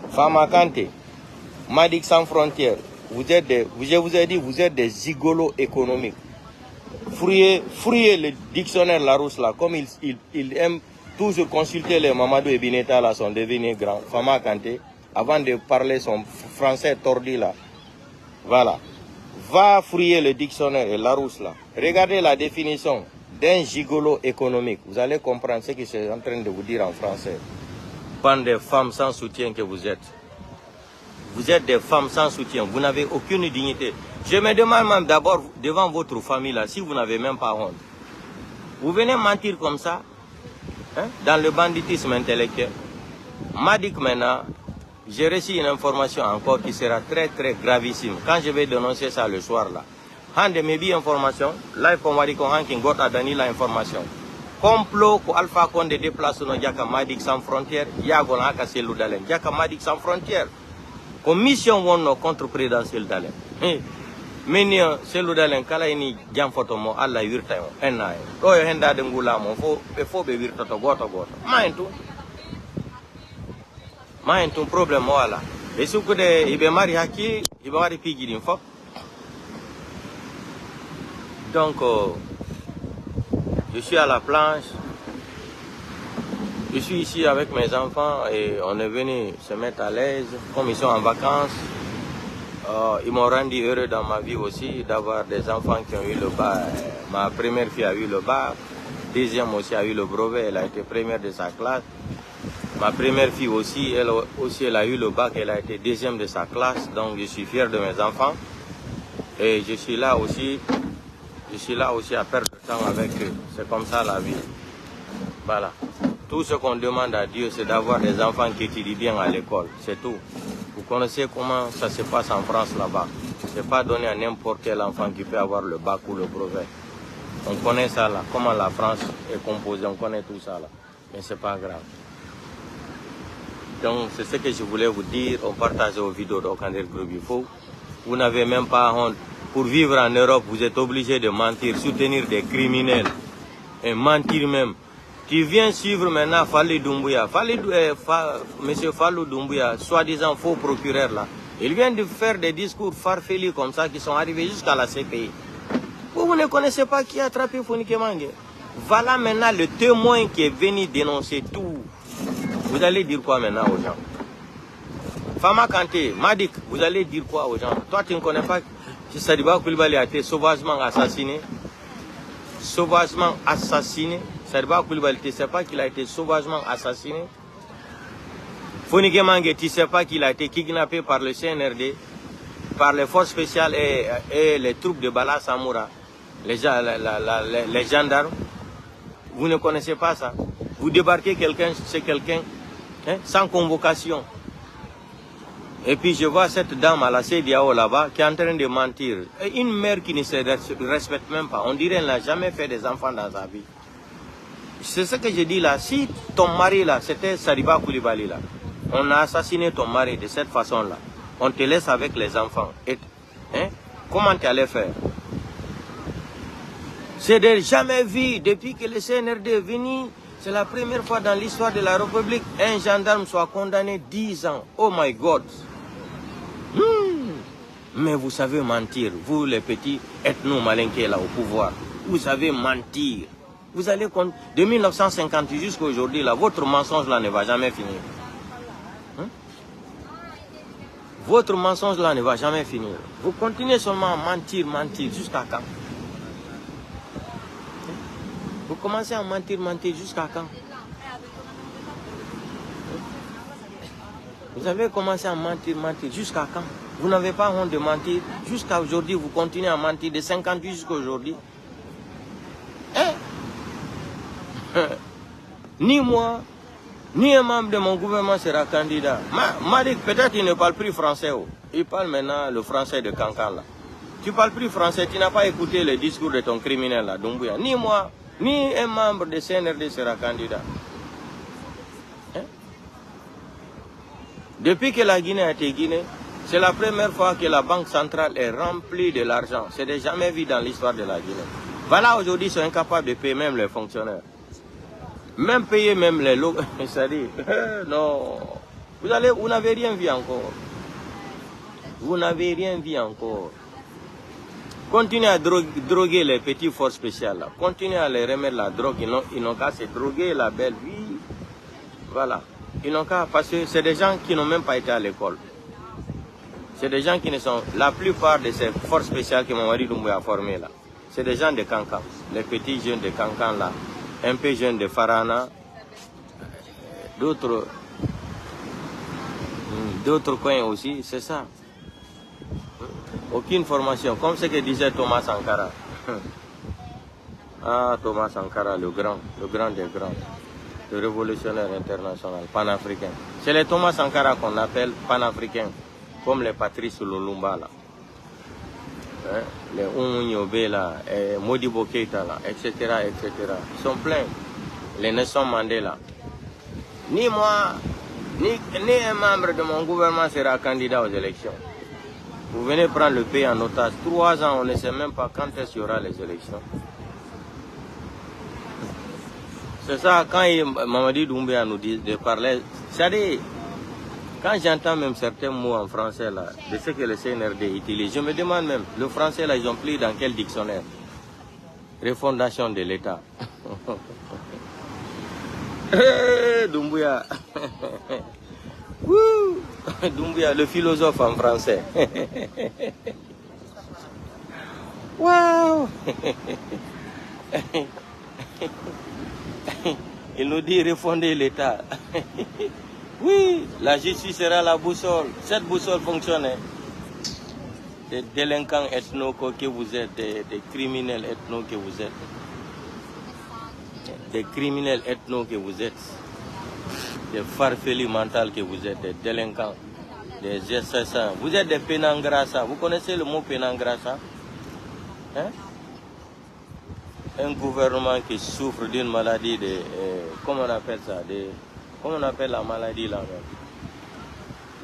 Fama Kanté, Madik sans frontières. Je vous ai dit, vous êtes des gigolos économiques. Fouillez le dictionnaire Larousse là, comme il aime toujours consulter les Mamadou et Bineta là, sont devenus grands. Fama Kanté, avant de parler son français tordu là. Voilà. Va fouiller le dictionnaire et Larousse là. Regardez la définition d'un gigolo économique. Vous allez comprendre ce que je suis en train de vous dire en français. Bande de femmes sans soutien que vous êtes. Vous êtes des femmes sans soutien. Vous n'avez aucune dignité. Je me demande même d'abord devant votre famille là, si vous n'avez même pas honte. Vous venez mentir comme ça, hein, dans le banditisme intellectuel. Madik maintenant, j'ai reçu une information encore qui sera très très gravissime. Quand je vais dénoncer ça le soir là. Hande me bi information, là il faut me dire qu'on got à donner l'information. Complot ko Alpha Condé déplace no Jaka Madik sans frontières, yago na aka selu dalen. Jaka Madik sans frontières. Commission wonno contre présidentiel dalen. Meni selu dalen kala ini jam photo mo alla wirta yo enna e. Do yo henda de ngula mo fo be wirta to goto. Maentu problème wala. E sukude ibe mari haki, ibe mari pigi din fop. Donc je suis à la planche. Je suis ici avec mes enfants et on est venu se mettre à l'aise. Comme ils sont en vacances, ils m'ont rendu heureux dans ma vie aussi d'avoir des enfants qui ont eu le bac. Ma première fille a eu le bac, deuxième aussi a eu le brevet, elle a été première de sa classe. Ma première fille aussi, elle a eu le bac, elle a été deuxième de sa classe. Donc je suis fier de mes enfants. Et je suis là aussi à perdre du temps avec eux. C'est comme ça la vie. Voilà. Tout ce qu'on demande à Dieu, c'est d'avoir des enfants qui étudient bien à l'école. C'est tout. Vous connaissez comment ça se passe en France là-bas. Ce n'est pas donné à n'importe quel enfant qui peut avoir le bac ou le brevet. On connaît ça là. Comment la France est composée, on connaît tout ça là. Mais ce n'est pas grave. Donc, c'est ce que je voulais vous dire. On partage aux vidéos d'Okander Group Info. Vous n'avez même pas honte. Pour vivre en Europe, vous êtes obligé de mentir, soutenir des criminels. Et mentir même. Tu viens suivre maintenant Fallou Doumbouya. Monsieur Fallou Doumbouya, soi-disant faux procureur là. Il vient de faire des discours farfelus comme ça qui sont arrivés jusqu'à la CPI. Vous ne connaissez pas qui a attrapé Fonike Mange. Voilà maintenant le témoin qui est venu dénoncer tout. Vous allez dire quoi maintenant aux gens? Fama Kanté, Madik, vous allez dire quoi aux gens? Toi, tu ne connais pas que Sadiba Koulibaly a été sauvagement assassiné? Sauvagement assassiné. Sadiba Koulibaly, tu ne sais pas qu'il a été sauvagement assassiné? Fonike Mange, tu ne sais pas qu'il a été kidnappé par le CNRD, par les forces spéciales et les troupes de Bala Samoura, les gendarmes? Vous ne connaissez pas ça? Vous débarquez quelqu'un chez quelqu'un hein, sans convocation. Et puis je vois cette dame à la CEDEAO là-bas qui est en train de mentir. Et une mère qui ne se respecte même pas. On dirait qu'elle n'a jamais fait des enfants dans sa vie. C'est ce que je dis là. Si ton mari là, c'était Sadiba Koulibaly là, on a assassiné ton mari de cette façon-là, on te laisse avec les enfants. Et, hein, comment tu allais faire? C'est de jamais vu depuis que le CNRD est venu. C'est la première fois dans l'histoire de la République un gendarme soit condamné 10 ans. Oh my God. Mais vous savez mentir. Vous les petits ethno-malinqués là au pouvoir. Vous savez mentir. Vous allez de 1950 jusqu'à aujourd'hui là, votre mensonge là ne va jamais finir. Votre mensonge là ne va jamais finir. Vous continuez seulement à mentir jusqu'à quand? Vous commencez à mentir jusqu'à quand? Vous avez commencé à mentir jusqu'à quand? Vous n'avez pas honte de mentir. Jusqu'à aujourd'hui, vous continuez à mentir de 58 jusqu'à aujourd'hui. Hein? Ni moi, ni un membre de mon gouvernement sera candidat. Madik, peut-être il ne parle plus français. Oh. Il parle maintenant le français de Cancan là. Tu parles plus français, tu n'as pas écouté le discours de ton criminel là, Doumbouya. Ni moi, ni un membre de CNRD sera candidat. Hein? Depuis que la Guinée a été Guinée, c'est la première fois que la Banque centrale est remplie de l'argent. C'est jamais vu dans l'histoire de la Guinée. Voilà, aujourd'hui, ils sont incapables de payer même les fonctionnaires. Même payer même les locaux. C'est-à-dire, non. Vous n'avez rien vu encore. Vous n'avez rien vu encore. Continuez à droguer les petits forces spéciales. Là. Continuez à les remettre la drogue. Ils n'ont qu'à se droguer la belle vie. Voilà. Ils n'ont qu'à... Parce que c'est des gens qui n'ont même pas été à l'école. C'est des gens qui ne sont... La plupart de ces forces spéciales que Mamadi Doumbouya a formées là, c'est des gens de Cancan. Les petits jeunes de Cancan là. Un peu jeunes de Farana. D'autres coins aussi. C'est ça. Aucune formation, comme ce que disait Thomas Sankara. Ah, Thomas Sankara, le grand des grands, le révolutionnaire international, panafricain. C'est les Thomas Sankara qu'on appelle panafricains, comme les Patrice Lumumba là, hein? Les Ounyobe là, Modibo Keïta là, etc., etc. Ils sont pleins. Les Nelson Mandela. Ni moi, ni un membre de mon gouvernement sera candidat aux élections. Vous venez prendre le pays en otage. 3 ans, on ne sait même pas quand est-ce qu'il y aura les élections. C'est ça, quand Mamadi Doumbouya nous dit de parler, c'est-à-dire, quand j'entends même certains mots en français, là, de ce que le CNRD utilise, je me demande même, le français, là, ils ont pris dans quel dictionnaire? Refondation de l'État. Doumbouya. Doumbouya, le philosophe en français. Waouh. Il nous dit refonder l'État. Oui, la justice sera la boussole. Cette boussole fonctionne. Des délinquants ethno que vous êtes, des criminels ethno que vous êtes. Des criminels ethno que vous êtes. Des farfelus mentaux que vous êtes, des délinquants, des assassins. Vous êtes des penangrasa. Vous connaissez le mot penangrasa? Hein? Un gouvernement qui souffre d'une maladie de... comment on appelle ça? Comment on appelle la maladie là-même?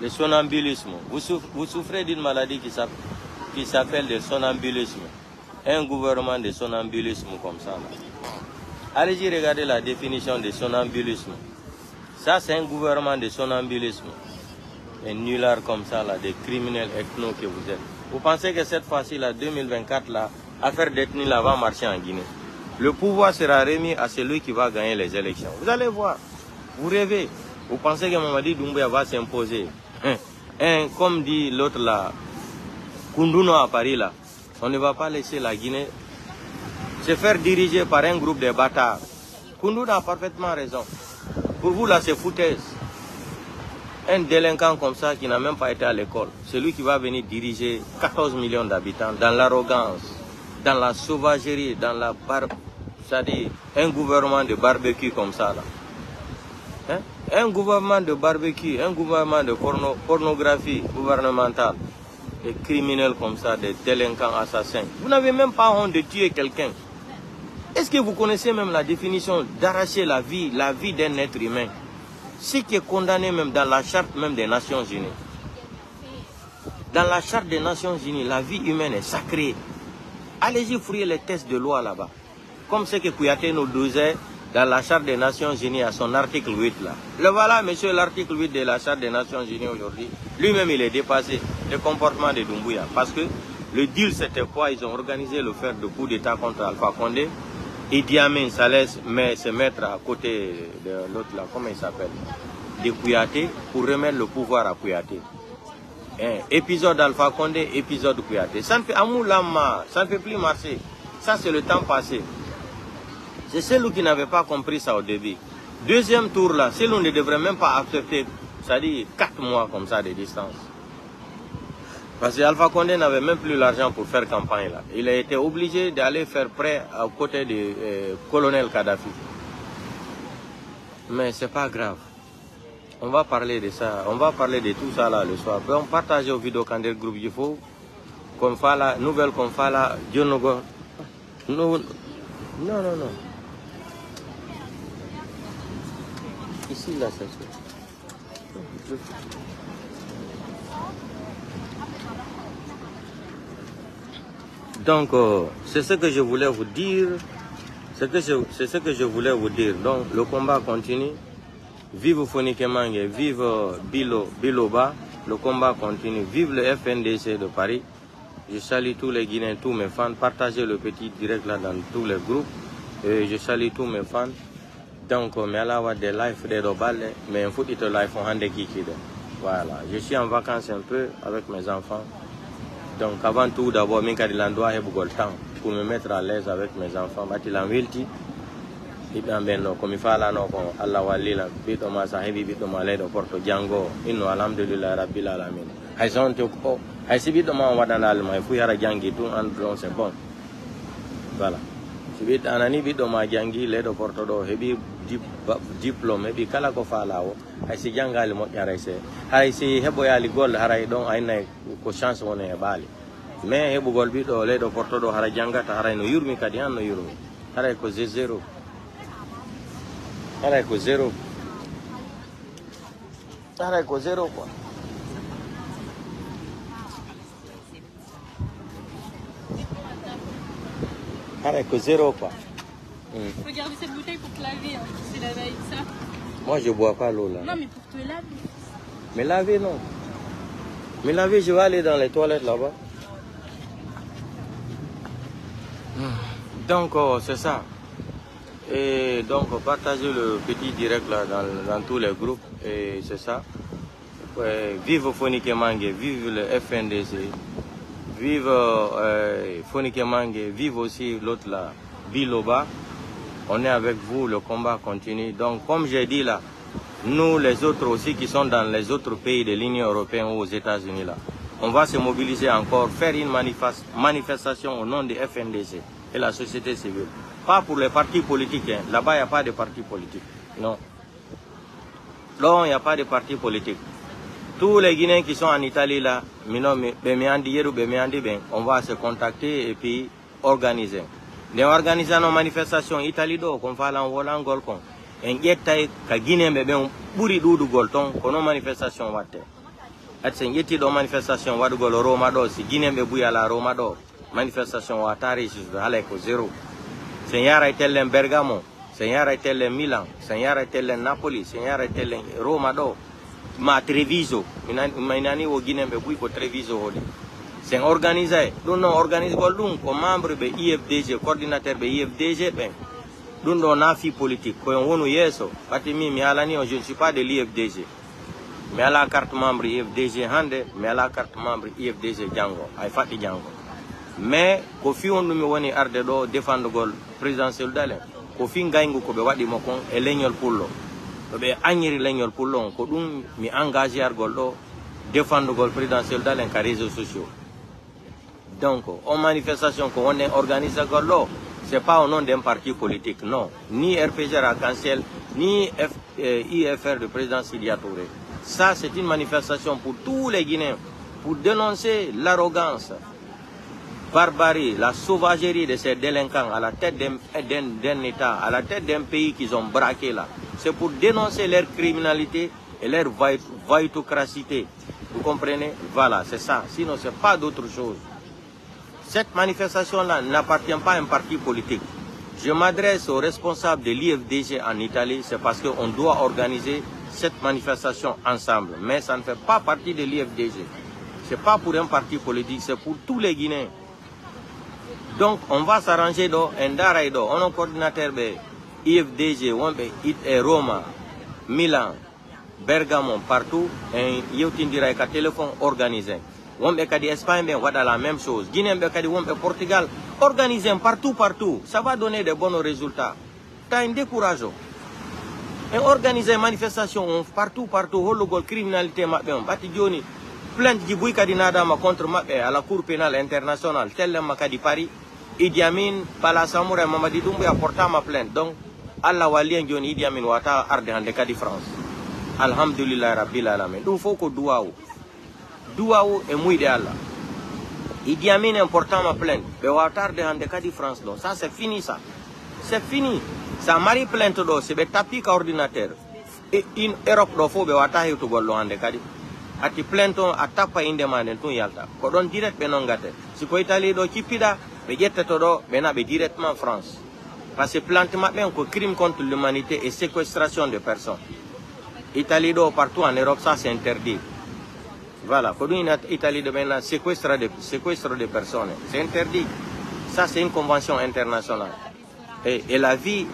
le somnambulisme. Vous souffrez d'une maladie qui s'appelle le somnambulisme. Un gouvernement de somnambulisme comme ça. Allez-y regarder la définition de somnambulisme. Ça, c'est un gouvernement de somnambulisme. Un nulard comme ça, là, des criminels ethno que vous êtes. Vous pensez que cette fois-ci, là, 2024, là, affaire d'ethnie, là, va marcher en Guinée. Le pouvoir sera remis à celui qui va gagner les élections. Vous allez voir. Vous rêvez. Vous pensez que Mamadi Doumbouya va s'imposer. Comme dit l'autre là, Koundouno à Paris, là, on ne va pas laisser la Guinée se faire diriger par un groupe de bâtards. Koundouno a parfaitement raison. Pour vous, là, c'est foutaise. Un délinquant comme ça qui n'a même pas été à l'école, c'est lui qui va venir diriger 14 millions d'habitants dans l'arrogance, dans la sauvagerie, dans la c'est-à-dire un gouvernement de barbecue comme ça. Là. Un gouvernement de barbecue, un gouvernement de pornographie gouvernementale, des criminels comme ça, des délinquants assassins. Vous n'avez même pas honte de tuer quelqu'un. Est-ce que vous connaissez même la définition d'arracher la vie d'un être humain? Ce qui est condamné même dans la charte même des Nations Unies. Dans la charte des Nations Unies, la vie humaine est sacrée. Allez-y fouiller les textes de loi là-bas. Comme ce que Kouyaté nous disait dans la charte des Nations Unies à son article 8 là. Le voilà, monsieur, l'article 8 de la charte des Nations Unies aujourd'hui. Lui-même, il est dépassé le comportement de Doumbouya. Parce que le deal, c'était quoi? Ils ont organisé le faire de coup d'État contre Alpha Condé. Idi Amin Saleh se mettre à côté de l'autre là, comment il s'appelle, de Kouyaté, pour remettre le pouvoir à Kouyaté. Épisode Alpha Condé, épisode Kouyaté. Ça ne fait Amoulama, ça ne fait plus marcher. Ça c'est le temps passé. C'est celui qui n'avait pas compris ça au début. Deuxième tour là, celui ne devrait même pas accepter, c'est-à-dire 4 mois comme ça de distance. Parce qu'Alpha Condé n'avait même plus l'argent pour faire campagne là. Il a été obligé d'aller faire prêt à côté du colonel Kadhafi. Mais c'est pas grave. On va parler de ça. On va parler de tout ça là le soir. On partage aux vidéos quand le groupe il faut. Qu'on fait la nouvelle qu'on fait là. Dieu nous go. Non. Ici là c'est ça. Donc, c'est ce que je voulais vous dire. C'est ce que je voulais vous dire. Donc, le combat continue. Vive Foni Kemangue, vive Biloba. Le combat continue. Vive le FNDC de Paris. Je salue tous les Guinéens, tous mes fans. Partagez le petit direct là dans tous les groupes. Et je salue tous mes fans. Donc, mais là, on a des lives de Robale. Mais il faut que live on hande kiki. Voilà. Je suis en vacances un peu avec mes enfants. Donc avant tout, d'abord, je suis le temps pour me mettre à l'aise avec mes enfants. Je suis en Wilti. Je suis en comme il faut Allah Allah walila bito ma sahibi bito ma ledo porto jango inno alhamdulillah rabbil alamin. Ay son to ko ay sibito ma wadana alma fu yara jangi tout en donc c'est bon. Voilà. Sibit anani bito ma jangi ledo porto do hebi diplôme hebi kala ko falawo ay si jangal mo yara se hay si hebo yali gol haray don ay nay ko chance woni e bali mais hebo gol bito ledo porto do hara jangata haray no yurmi kadi an no yurmi haray ko zéro. Haray ko zéro. Haray ko zéro quoi. Haray ko zéro quoi. Regardez cette bouteille pour te laver, hein. C'est laver avec ça. Moi je bois pas l'eau là. Non mais pour te laver. Mais laver non. Mais laver je vais aller dans les toilettes là-bas. Donc c'est ça. Et donc partagez le petit direct là dans tous les groupes et c'est ça. Vive Foni Kemangue, vive le FNDC, vive Foni Kemangue, vive aussi l'autre là, Biloba. On est avec vous, le combat continue. Donc comme j'ai dit là, nous les autres aussi qui sont dans les autres pays de l'Union européenne ou aux États-Unis là, on va se mobiliser encore, faire une manifestation au nom du FNDC et la société civile. Pas pour les partis politiques, hein. Là-bas il n'y a pas de partis politiques. Non. Là il n'y a pas de partis politiques. Tous les Guinéens qui sont en Italie là, on va se contacter et puis organiser. Nous organisons nos manifestations en Italie, qu'on va en Hollande, en Guétaï, que Guinée, on pourrit d'où Golton, qu'on a manifestation. atsen yetti do manifestation wadugol Roma do si Guinéen buya la Roma do manifestation wa tari ci halay ko zéro sen yara tellen Bergamo sen yara tellen Milan sen yara tellen Napoli sen yara tellen Roma do ma Treviso minani wo Guinéen buy ko Treviso holi sen organisé dun no organise gol dum ko membre be IFDG coordinateur be IFDG ben dun do nafi politique ko wonu yeso pati mi alani je ne suis pas de l'IFDG mais à la carte membre IFDG hande mais à la carte membre IFDG jango ay fatti jango mais ko fi on dum woni arde do défendre gol présidentiel dalen ko fi ngayngu ko be wadi mo kon e leñol pullo to be agniri leñol pullo ko dum mi engagé ar gol do défendre gol présidentiel dalen ka réseaux sociaux donc en manifestation ko on organise gol do c'est pas au nom d'un parti politique non ni RPG Arc-en-Ciel ni IFR de président Sidia Touré. Ça, c'est une manifestation pour tous les Guinéens, pour dénoncer l'arrogance, barbarie, la sauvagerie de ces délinquants à la tête d'un État, à la tête d'un pays qu'ils ont braqué là. C'est pour dénoncer leur criminalité et leur vaitocracité. Vous comprenez? Voilà, c'est ça. Sinon, ce n'est pas d'autre chose. Cette manifestation-là n'appartient pas à un parti politique. Je m'adresse aux responsables de l'IFDG en Italie, c'est parce qu'on doit organiser cette manifestation ensemble. Mais ça ne fait pas partie de l'IFDG. Ce n'est pas pour un parti politique, c'est pour tous les Guinéens. Donc, on va s'arranger dans Ndara Edo. On a un coordinateur de IFDG, Roma, Milan, Bergamo, partout. Et il y a un téléphone organisé. On a Espagne, on a la même chose. Guinée, on a Portugal. Organisé partout. Ça va donner de bons résultats. Tu as un découragement. Et organiser manifestation partout, hologol criminalité Bati plainte di buy kadi nadama contre à la Cour pénale internationale, tel makadi Paris, Idi Amin, Pala Samoura, Mamadi Doumbouya porta ma plainte. Donc, Allah walien joni Idi Amin wata arde hande kadi France. Alhamdulillah Rabbil Alamin. Donc, faut que Douaou est mouillé Allah. Idi Amin important ma plainte, mais wata arde hande kadi France. Donc, ça c'est fini ça. C'est fini. Ça mari plainte do c'est be tapi ka ordinateur et in Europe do fo be wata heto gollo hande kadi ati plainte on atapa inde manen tun yalta ko don direct be non gate si ko Italie do kipida be jetteto do be na be directement France parce que plainte mabbe ko crime contre l'humanité et séquestration de personnes. Italie do partout en Europe ça c'est interdit. Voilà, ko dun Italie de maintenant séquestre de personnes, c'est interdit. Ça c'est une convention internationale. Et la vie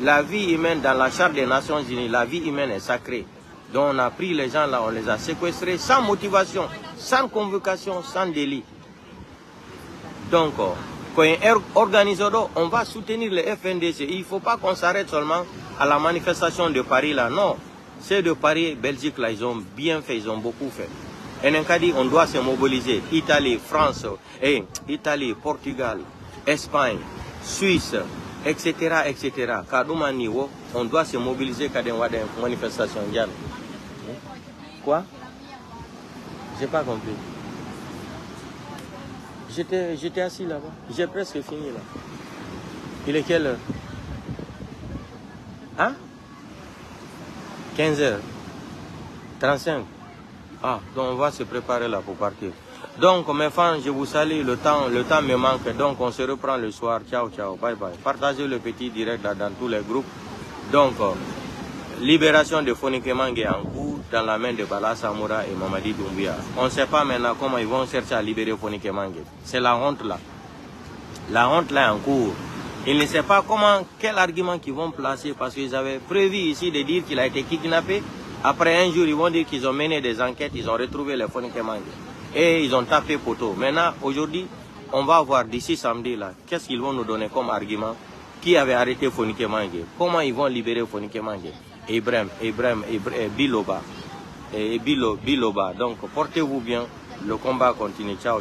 humaine, dans la charte des Nations Unies, la vie humaine est sacrée. Donc on a pris les gens là, on les a séquestrés sans motivation, sans convocation, sans délit. Donc, quand on organise, on va soutenir le FNDC. Il ne faut pas qu'on s'arrête seulement à la manifestation de Paris là. Non, c'est de Paris, Belgique là, ils ont bien fait, ils ont beaucoup fait. Et on doit se mobiliser. Italie, France, Italie, Portugal, Espagne, Suisse, etc. On doit se mobiliser quand on a des manifestations. Quoi? J'ai pas compris. J'étais assis là-bas. J'ai presque fini là. Il est quelle heure? Hein? 15h35. Ah, donc on va se préparer là pour partir. Donc mes fans, je vous salue, le temps me manque, donc on se reprend le soir. Ciao, bye bye. Partagez le petit direct là, dans tous les groupes. Donc, libération de Fonik Mange en cours dans la main de Bala Samoura et Mamadi Doumbouya. On ne sait pas maintenant comment ils vont chercher à libérer Fonik Mange. C'est la honte là. La honte là est en cours. Ils ne savent pas quel argument qu'ils vont placer parce qu'ils avaient prévu ici de dire qu'il a été kidnappé. Après un jour, ils vont dire qu'ils ont mené des enquêtes, ils ont retrouvé les Fonik Mange. Et ils ont tapé poteau. Maintenant, aujourd'hui, on va voir d'ici samedi là, qu'est-ce qu'ils vont nous donner comme argument. Qui avait arrêté Fonik Mange? Comment ils vont libérer Fonik Mange? Ibrahim Biloba. Biloba. Donc, portez-vous bien. Le combat continue. Ciao.